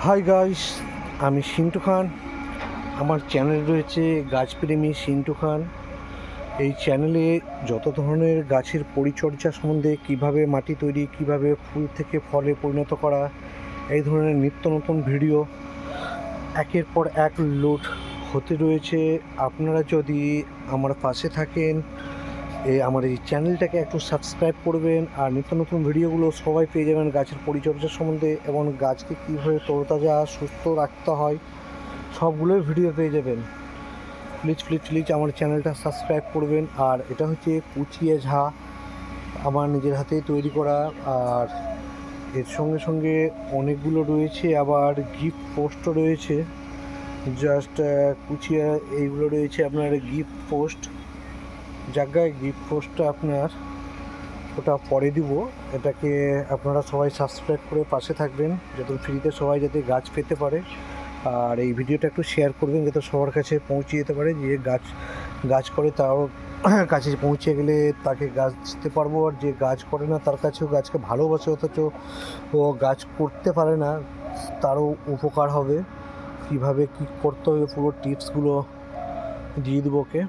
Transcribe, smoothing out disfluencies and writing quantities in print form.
Hi guys, আমি সিন্টু খান। আমার channel রয়েছে গাছপ্রেমী সিন্টু খান। এই চ্যানেলে যত ধরনের গাছের পরিচর্যা সম্বন্ধে, কিভাবে মাটি তৈরি, কিভাবে ফুল থেকে ফলে পরিণত করা, এই ধরনের নিত্য নতুন ভিডিও একের পর এক লোড হতে রয়েছে। আপনারা যদি আমার পাশে থাকেন, আমার এই চ্যানেলটাকে একটু সাবস্ক্রাইব করবেন, আর নিত্য নতুন ভিডিওগুলো সবাই পেয়ে যাবেন গাছের পরিচর্যা সম্বন্ধে, এবং গাছকে কীভাবে তরতাজা সুস্থ রাখতে হয় সবগুলোই ভিডিও পেয়ে যাবেন। প্লিজ প্লিজ প্লিজ আমার চ্যানেলটা সাবস্ক্রাইব করবেন। আর এটা হচ্ছে কুচিয়ে ঝা, আমার নিজের হাতেই তৈরি করা। আর এর সঙ্গে সঙ্গে অনেকগুলো রয়েছে, আবার গিফট পোস্টও রয়েছে। জাস্ট কুচিয়া এইগুলো রয়েছে আপনার গিফট পোস্ট। জায়গায় গিফট পোস্টটা আপনার ওটা পরে দিব। এটাকে আপনারা সবাই সাবস্ক্রাইব করে পাশে থাকবেন, যাতে ফ্রিতে সবাই যাতে গাছ পেতে পারে। আর এই ভিডিওটা একটু শেয়ার করবেন, যাতে সবার কাছে পৌঁছে যেতে পারে। যে গাছ করে তারও কাছে পৌঁছে গেলে তাকে গাছ দিতে পারবো, আর যে গাছ করে না তার কাছেও গাছকে ভালোবাসে অথচ ও গাছ করতে পারে না, তারও উপকার হবে। কীভাবে কী করতে হবে পুরো টিপসগুলো দিয়ে দেবো ওকে।